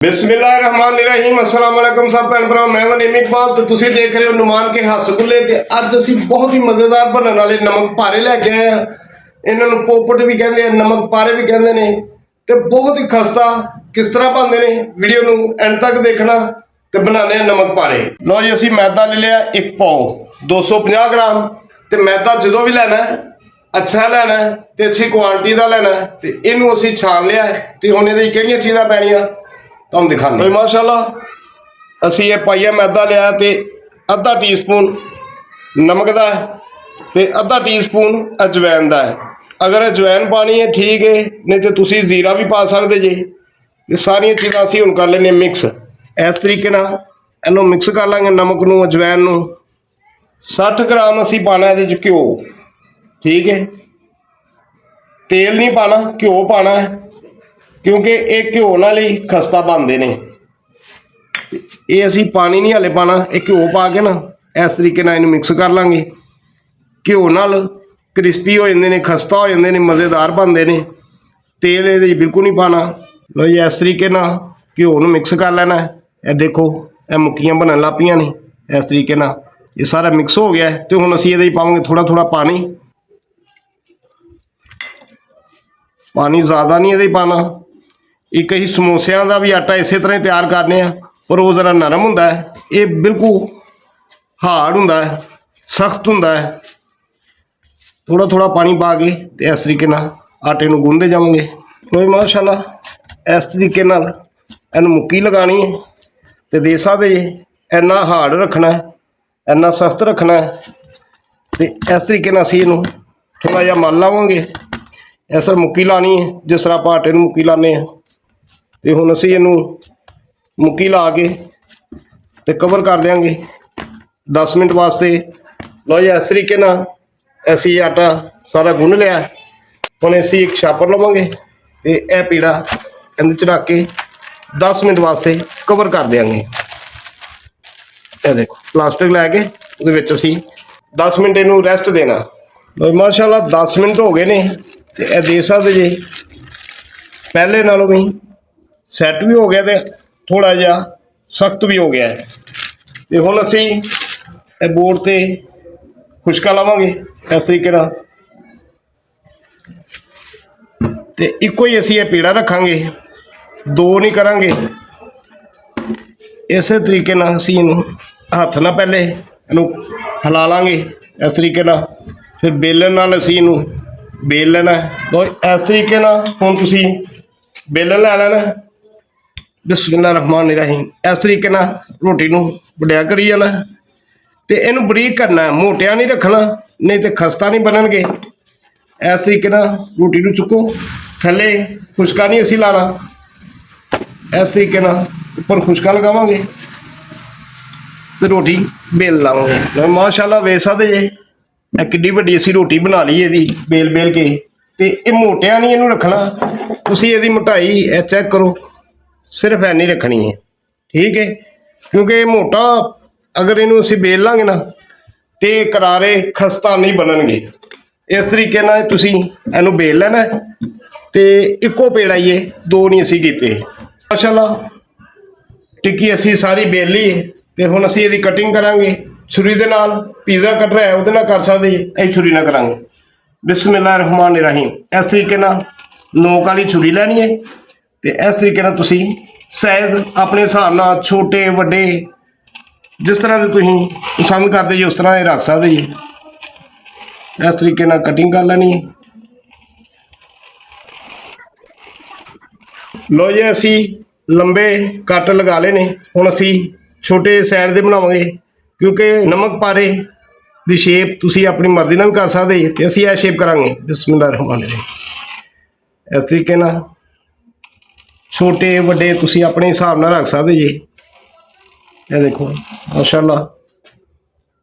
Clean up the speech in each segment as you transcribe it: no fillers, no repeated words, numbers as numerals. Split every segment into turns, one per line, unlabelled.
बिस्मिल्लाहिर्रहमानिर्रहीम अस्सलाम वालेकुम सब भैन भरा मैं वनीम इकबाल तो तुसी देख रहे हो नुमान के हसगुल्ले ते अज असी बहुत ही मजेदार बनने वाले नमक पारे लैके आए हैं। इन्हां नूं पोपट भी कहंदे हैं, नमक पारे भी कहंदे ने ते बहुत ही खस्ता किस तरह बनदे ने वीडियो नूं एंड तक देखना ते बनाने हैं नमक पारे। लो जी असी मैदा ले लिया एक पाव 250 ग्राम ते मैदा जदों भी लेना है अच्छा लेना है ते अच्छी क्वालिटी का लेना है ते इहनूं असी छान लिया है ते हुण इहदे किहड़ियां चीज़ां पैणियां तुम दिखाने माशाअल्लाह असी ये पाइया मैदा लिया तो अद्धा टी स्पून नमक का ते अद्धा टी स्पून अजवैन का है। अगर अजवैन पानी है ठीक है, नहीं तो तुसी जीरा भी पा सकते जे। ये सारिया चीज़ां असी हुण कर लेने मिक्स इस तरीके नाल इहनूं मिक्स कर लांगे नमक नूं अजवैन नूं। 60 ग्राम असी पाना इहदे च घ्यो, ठीक है, तेल नहीं पाना घ्यो पाना है क्योंकि ये घ्यो नाल ही खस्ता बनते हैं। ये असी पानी नहीं हले पाना, एक घ्यो पा के ना इस तरीके नाल इहनूं मिक्स कर लांगे। घ्यो नाल क्रिस्पी हो जाते हैं, खस्ता हो जाते हैं, मज़ेदार बनते हैं। तेल ये बिल्कुल नहीं पाना। लो जी इस तरीके नाल घ्यो नूं मिक्स कर लेना है। ये देखो ये मुक्कियां बनन लग पईयां ने इस तरीके नाल ये सारा मिक्स हो गया है। तो हुण असी इहदे पावांगे थोड़ा थोड़ा पानी, पानी ज़्यादा नहीं इहदे पाना। एक ही समोसिया का भी आटा इस तरह तैयार करने पर वो ज़रा नरम होंदा है, ये बिल्कुल हार्ड होंदा है, सख्त होंदा है। थोड़ा थोड़ा पानी पा के ते इस तरीके नाल आटे नूं गूंदे जावांगे। कोई माशाअल्लाह इस तरीके नाल इहनूं मुक्की लगानी है ते दे सकदे जे। इन्ना हार्ड रखना है, इन्ना सख्त रखना है ते इस तरीके नाल असीं इहनूं थोड़ा जिहा मल लावांगे। इस तरह मुक्की लानी है जिस तरह आपां आटे नूं मुक्की लाने हैं। तो हुण असीं इहनूं मुक्की ला के ते कवर कर देंगे 10 मिनट वास्ते। लो जी इस तरीके नाल असीं आटा सारा गुन लिया। हुण असीं एक छापर लवांगे ते यह पीड़ा इहदे च रख के 10 मिनट वास्ते कवर कर देंगे। यह देखो प्लास्टिक लैके उहदे विच असीं 10 मिनट इहनूं रेस्ट देना। लो माशाअल्लाह 10 मिनट हो गए ने ते यह दे सकदे जे पहले नालों भी सैट भी हो गया तो थोड़ा जिहा सख्त भी हो गया है। तो हुण असीं बोर्ड ते खुशका लावांगे इस तरीके नाल ते इक्को ही असीं पीड़ा रखांगे, दो नहीं करांगे। इस तरीके नाल असीं इहनूं हत्थ नाल पहले इहनूं हिला लांगे इस तरीके नाल, फिर बेलन नाल असीं इहनूं बेल लेना है। तो इस तरीके नाल हुण तुसीं बेलन लै लेना। बिस्मिल्लाहिर्रहमानिर्रहीम इस तरीके नाल रोटी नूं वड्डिया करी जाना ते इहनूं बरीक करना है, मोटिया नहीं रखना नहीं तो खस्ता नहीं बननगे। इस तरीके नाल रोटी नूं चुको, थल्ले खुशका नहीं असीं लाना, इस तरीके नाल उपर खुशका लगावांगे तो रोटी बेल लावांगे। माशाअल्लाह वेख सकदे जे किड्डी वड्डी असीं रोटी बना ली इहदी बेल बेल के। ते ये मोटिया नहीं इहनूं रखना, तुसीं इहदी मोटाई चैक करो सिर्फ ऐनी रखनी है, ठीक है, क्योंकि मोटा अगर इनू असी बेल लांगे ना तो करारे खस्ता नहीं बननगे। इस तरीके नाल तुसीं इनू बेल लेना तो इक्को पेड़ा ही है, दो नहीं असी कीते। माशाअल्लाह टिक्की असी सारी बेल ली तो हुण असी इहदी कटिंग करांगे छुरी दे नाल। पिज़्ज़ा कटर है उहदे नाल कर सकदे, असीं छुरी नाल करांगे। बिस्मिल्लाहिर्रहमानिर्रहीम इस तरीके नाल नोक वाली छुरी लैनी है तो इस तरीके नाल तुसीं साइज़ अपने हिसाब नाल छोटे वड्डे जिस तरह के तुसीं पसंद करते जी उस तरह ये रख सकते जी। इस तरीके नाल कटिंग कर लेनी। लो जी असी लंबे कट लगा लेने। हुण असी छोटे साइड दे बनावांगे क्योंकि नमक पारे दी शेप तुसीं अपनी मर्जी नाल भी कर सकते ते असी यह शेप करांगे। बिस्मिल्लाहिर्रहमानिर्रहीम इस तरीके नाल छोटे वड्डे तुसीं अपने हिसाब नाल रख सकते जी। ये देखो माशाअल्लाह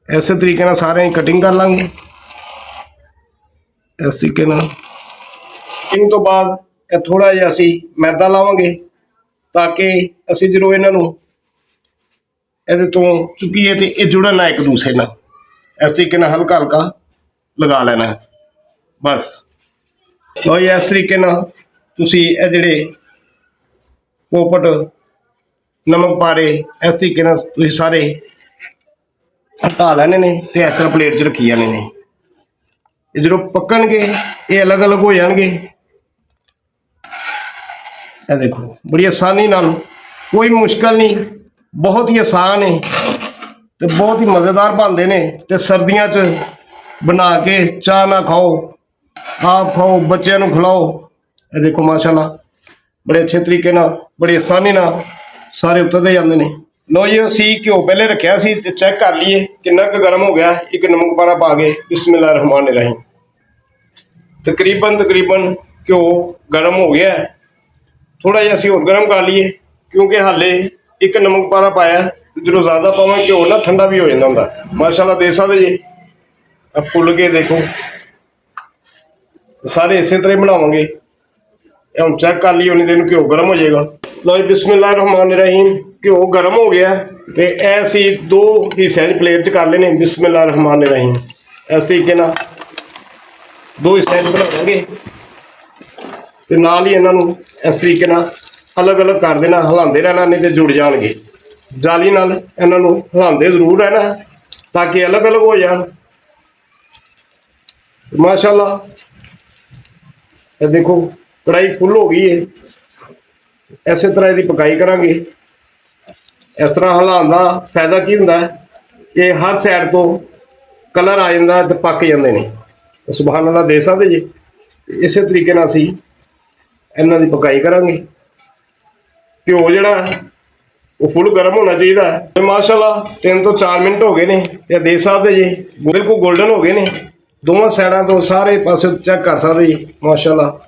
इस तरीके नाल सारे कटिंग कर लांगे। इस तरीके नाल कटिंग तो बाद थोड़ा जिहा असीं मैदा लावांगे ताकि असीं जदों इन्हां नूं इहदे तो चुकीए तो ये जुड़न ना एक दूसरे नाल। इस तरीके नाल हल्का हल्का लगा लेना है बस। लो जी इस तरीके नाल तुसीं इह जिहड़े पोपट ਨਮਕ ਪਾਰੇ ਇਸ ਤਰੀਕੇ ਨਾਲ ਤੁਸੀਂ ਸਾਰੇ ਹਟਾ ਲੈਣੇ ਨੇ ਤੇ ਇਸ ਤਰ੍ਹਾਂ ਪਲੇਟ 'ਚ ਰੱਖੀ ਜਾਣੇ ਨੇ। ਇਹ ਜਦੋਂ ਪੱਕਣਗੇ ਇਹ ਅਲੱਗ-ਅਲੱਗ ਹੋ ਜਾਣਗੇ। ਇਹ ਦੇਖੋ ਬੜੀ ਆਸਾਨੀ ਨਾਲ, ਕੋਈ ਮੁਸ਼ਕਲ ਨਹੀਂ, ਬਹੁਤ ਹੀ ਆਸਾਨ ਹੈ ਤੇ ਬਹੁਤ ਹੀ ਮਜ਼ੇਦਾਰ ਬਣਦੇ ਨੇ। ਤੇ ਸਰਦੀਆਂ 'ਚ ਬਣਾ ਕੇ ਚਾਹ ਨਾਲ ਖਾਓ, ਆਪ ਖਾਓ, ਬੱਚਿਆਂ ਨੂੰ ਖਿਲਾਓ। ਇਹ ਦੇਖੋ ਮਾਸ਼ਾਅੱਲਾ ਬੜੇ ਅੱਛੇ ਤਰੀਕੇ ਨਾਲ, ਬੜੀ ਆਸਾਨੀ ਨਾਲ ਸਾਰੇ ਉਤਰਦੇ ਜਾਂਦੇ ਨੇ। ਲੋ ਜੀ ਅਸੀਂ ਘਿਓ ਪਹਿਲੇ ਰੱਖਿਆ ਸੀ ਤੇ ਚੈੱਕ ਕਰ ਲਈਏ ਕਿੰਨਾ ਕੁ ਗਰਮ ਹੋ ਗਿਆ। ਇੱਕ ਨਮਕ ਪਾਰਾ ਪਾ ਕੇ ਬਿਸਮਿਲ੍ਲਾਹਿਰ ਰਹਿਮਾਨਿਰ ਰਹੀਮ। ਤਕਰੀਬਨ ਘਿਓ ਗਰਮ ਹੋ ਗਿਆ। ਥੋੜਾ ਜਿਹਾ ਅਸੀਂ ਹੋਰ ਗਰਮ ਕਰ ਲਈਏ ਕਿਉਂਕਿ ਹਾਲੇ ਇੱਕ ਨਮਕ ਪਾਰਾ ਪਾਇਆ, ਜਦੋਂ ਜ਼ਿਆਦਾ ਪਾਵਾਂ ਘਿਓ ਨਾ ਠੰਡਾ ਵੀ ਹੋ ਜਾਂਦਾ ਹੁੰਦਾ। ਮਾਸ਼ਾਅੱਲਾ ਦੇਖ ਸਕਦੇ ਜੀ, ਆ ਫੁੱਲ ਕੇ ਦੇਖੋ ਸਾਰੇ ਇਸੇ ਤਰ੍ਹਾਂ ਹੀ ਬਣਾਵਾਂਗੇ। ਇਹ ਹੁਣ ਚੈੱਕ ਕਰ ਲਈਏ, ਉਨੀ ਦੇਰ ਨੂੰ ਘਿਓ ਗਰਮ ਹੋ ਜਾਏਗਾ। ਲਓ ਜੀ ਬਿਸਮਿਲ੍ਲਾਹਿਰ ਰਹਿਮਾਨਿਰ ਰਹੀਮ। ਘਿਓ ਗਰਮ ਹੋ ਗਿਆ ਤੇ ਇਹ ਅਸੀਂ 2 ਹਿੱਸਿਆਂ 'ਚ ਪਲੇਟ 'ਚ ਕਰ ਲੈਣੇ। ਬਿਸਮਿਲ੍ਲਾਹਿਰ ਰਹਿਮਾਨਿਰ ਰਹੀਮ ਇਸ ਤਰੀਕੇ ਨਾਲ 2 ਹਿੱਸਿਆਂ 'ਚ ਬਣਾਵਾਂਗੇ ਤੇ ਨਾਲ ਹੀ ਇਹਨਾਂ ਨੂੰ ਇਸ ਤਰੀਕੇ ਨਾਲ ਅਲੱਗ-ਅਲੱਗ ਕਰ ਦੇਣਾ, ਹਿਲਾਉਂਦੇ ਰਹਿਣਾ, ਨਹੀਂ ਤੇ ਜੁੜ ਜਾਣਗੇ। ਜਾਲੀ ਨਾਲ ਇਹਨਾਂ ਨੂੰ ਹਿਲਾਉਂਦੇ ਜ਼ਰੂਰ ਰਹਿਣਾ ਤਾਂ ਕਿ ਅਲੱਗ-ਅਲੱਗ ਹੋ ਜਾਣ। ਮਾਸ਼ਾਅੱਲਾ ਇਹ ਦੇਖੋ ਕੜਾਈ ਫੁੱਲ ਹੋ ਗਈ ਹੈ। ਇਸੇ ਤਰ੍ਹਾਂ ਇਹਦੀ ਪਕਾਈ ਕਰਾਂਗੇ। ਇਸ ਤਰ੍ਹਾਂ ਹਿਲਾਉਣ ਦਾ ਫਾਇਦਾ ਕੀ ਹੁੰਦਾ ਹੈ ਕਿ ਹਰ ਸਾਈਡ ਤੋਂ ਕਲਰ ਆ ਜਾਂਦਾ ਤੇ ਪੱਕ ਜਾਂਦੇ ਨੇ। ਸੁਭਾਨ ਅੱਲਾਹ ਦੇਖ ਸਕਦੇ ਜੀ। ਇਸੇ ਤਰੀਕੇ ਨਾਲ ਅਸੀਂ ਇਹਨਾਂ ਦੀ ਪਕਾਈ ਕਰਾਂਗੇ। ਘਿਓ ਜਿਹੜਾ ਉਹ ਫੁੱਲ ਗਰਮ ਹੋਣਾ ਚਾਹੀਦਾ ਹੈ। ਤੇ ਮਾਸ਼ਾਅੱਲਾ 3 ਤੋਂ 4 ਮਿੰਟ ਹੋ ਗਏ ਨੇ ਤੇ ਦੇਖ ਸਕਦੇ ਜੀ ਬਿਲਕੁਲ ਗੋਲਡਨ ਹੋ ਗਏ ਨੇ ਦੋਵਾਂ ਸਾਈਡਾਂ ਤੋਂ। ਸਾਰੇ ਪਾਸੇ ਚੈੱਕ ਕਰ ਸਕਦੇ ਜੀ ਮਾਸ਼ਾਅੱਲਾ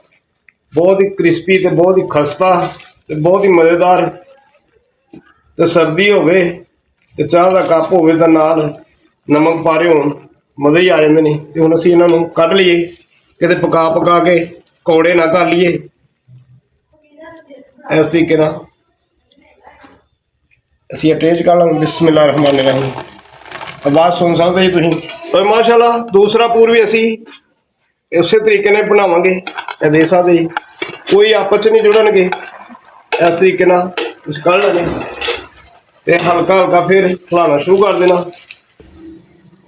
ਬਹੁਤ ਹੀ ਕ੍ਰਿਸਪੀ ਤੇ ਬਹੁਤ ਹੀ ਖਸਤਾ ਤੇ ਬਹੁਤ ਹੀ ਮਜ਼ੇਦਾਰ। ਤੇ ਸਰਦੀ ਹੋਵੇ ਤੇ ਚਾਹ ਦਾ ਕੱਪ ਹੋਵੇ ਤਾਂ ਨਾਲ ਨਮਕ ਪਾਰੇ ਹੋਣ, ਮਜ਼ੇ ਹੀ ਆ ਜਾਂਦੇ ਨੇ। ਤੇ ਹੁਣ ਅਸੀਂ ਇਹਨਾਂ ਨੂੰ ਕੱਢ ਲਈਏ, ਕਿਤੇ ਪਕਾ ਕੇ ਕੌੜੇ ਨਾ ਕਰ ਲਈਏ। ਇਸ ਤਰੀਕੇ ਨਾਲ ਅਸੀਂ ਟ੍ਰੇ 'ਚ ਕਰ ਲਾਂਗੇ। ਬਿਸਮਿਲ੍ਲਾਹਿਰ ਰਹਿਮਾਨਿਰ ਰਹੀਮ। ਆਵਾਜ਼ ਸੁਣ ਸਕਦੇ ਜੀ ਤੁਸੀਂ। ਪਰ ਮਾਸ਼ਾਅੱਲਾ ਦੂਸਰਾ ਪੂਰ ਵੀ ਅਸੀਂ ਇਸੇ ਤਰੀਕੇ ਨਾਲ ਬਣਾਵਾਂਗੇ। ਇਹ ਦੇਖ ਸਕਦੇ ਜੀ ਕੋਈ ਆਪਸ 'ਚ ਨਹੀਂ ਜੁੜਨਗੇ। ਇਸ ਤਰੀਕੇ ਨਾਲ ਤੁਸੀਂ ਕੱਢ ਲੈਣੇ ਤੇ ਹਲਕਾ ਫਿਰ ਹਿਲਾਉਣਾ ਸ਼ੁਰੂ ਕਰ ਦੇਣਾ।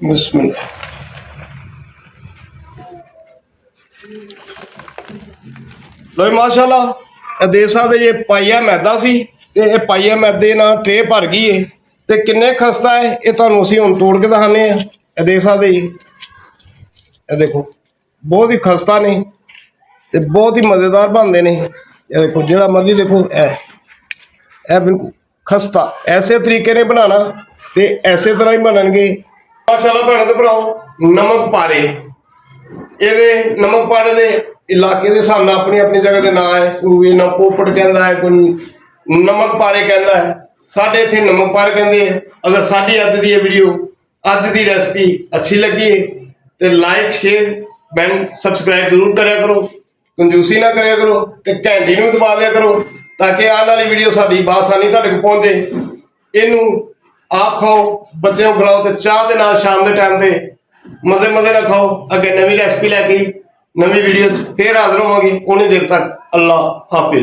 ਬਿਸਮਿਲ੍ਲਾ। ਲੋ ਮਾਸ਼ਾਅੱਲਾ ਇਹ ਦੇਖ ਸਕਦੇ ਜੀ ਪਾਈਆ ਮੈਦਾ ਸੀ ਤੇ ਇਹ ਪਾਈਆ ਮੈਦੇ ਨਾਲ ਟ੍ਰੇ ਭਰ ਗਈ ਹੈ। ਤੇ ਕਿੰਨੇ ਖਸਤਾ ਹੈ ਇਹ ਤੁਹਾਨੂੰ ਅਸੀਂ ਹੁਣ ਤੋੜ ਕੇ ਦਿਖਾਉਂਦੇ ਹਾਂ। ਇਹ ਦੇਖ ਸਕਦੇ ਜੀ, ਇਹ ਦੇਖੋ ਬਹੁਤ ਹੀ ਖਸਤਾ ਨੇ ਤੇ ਬਹੁਤ ਹੀ ਮਜ਼ੇਦਾਰ ਬਣਦੇ ਨੇ। ਇਹ ਦੇਖੋ ਜਿਹੜਾ ਮਰਜ਼ੀ ਦੇਖੋ, ਇਹ ਬਿਲਕੁਲ ਖਸਤਾ। ਐਸੇ ਤਰੀਕੇ ਨੇ ਬਣਾਉਣਾ ਤੇ ਐਸੇ ਤਰ੍ਹਾਂ ਹੀ ਬਣਨਗੇ। ਮਾਸ਼ਾਅੱਲਾ ਭੈਣਾਂ ਤੇ ਭਰਾਓ, ਨਮਕ ਪਾਰੇ, ਇਹਦੇ ਨਮਕ ਪਾਰੇ ਦੇ ਇਲਾਕੇ ਦੇ ਹਿਸਾਬ ਨਾਲ ਆਪਣੀ ਆਪਣੀ ਜਗ੍ਹਾ ਦੇ ਨਾਂ ਹੈ। ਕੋਈ ਇਹਨਾਂ ਪੋਪਟ ਕਹਿੰਦਾ ਹੈ, ਕੋਈ ਨਮਕ ਪਾਰੇ ਕਹਿੰਦਾ ਹੈ। ਸਾਡੇ ਇੱਥੇ ਨਮਕ ਪਾਰੇ ਕਹਿੰਦੇ ਆ। ਅਗਰ ਸਾਡੀ ਅੱਜ ਦੀ ਇਹ ਵੀਡੀਓ, ਅੱਜ ਦੀ ਰੈਸਪੀ ਅੱਛੀ ਲੱਗੀ ਹੈ ਤੇ ਲਾਈਕ, ਸ਼ੇਅਰ ਬੈਲ ਸਬਸਕ੍ਰਾਈਬ ਜ਼ਰੂਰ ਕਰਿਆ ਕਰੋ। ਕੰਜੂਸੀ ਨਾ ਕਰਿਆ ਕਰੋ ਤੇ ਘੰਟੀ ਨੂੰ ਦਬਾ ਦਿਆ ਕਰੋ ਤਾਂ ਕਿ ਆਉਣ ਵਾਲੀ ਵੀਡੀਓ ਸਾਡੀ ਬਾਸਾਨੀ ਤੁਹਾਡੇ ਕੋਲ ਪਹੁੰਚੇ। ਇਹਨੂੰ ਆਪ ਖਾਓ, ਬੱਚਿਆਂ ਨੂੰ ਖਿਲਾਓ ਤੇ ਚਾਹ ਦੇ ਨਾਲ ਸ਼ਾਮ ਦੇ ਟਾਈਮ ਤੇ ਮਜ਼ੇ ਨਾਲ ਖਾਓ। ਅੱਗੇ ਨਵੀਂ ਰੈਸਪੀ ਲੈ ਕੇ ਨਵੀਂ ਵੀਡੀਓ 'ਚ ਫੇਰ ਹਾਜ਼ਰ ਹੋਵਾਂਗੇ। ਉਨੀ ਦੇਰ ਤੱਕ ਅੱਲਾ ਹਾਫਿਜ਼।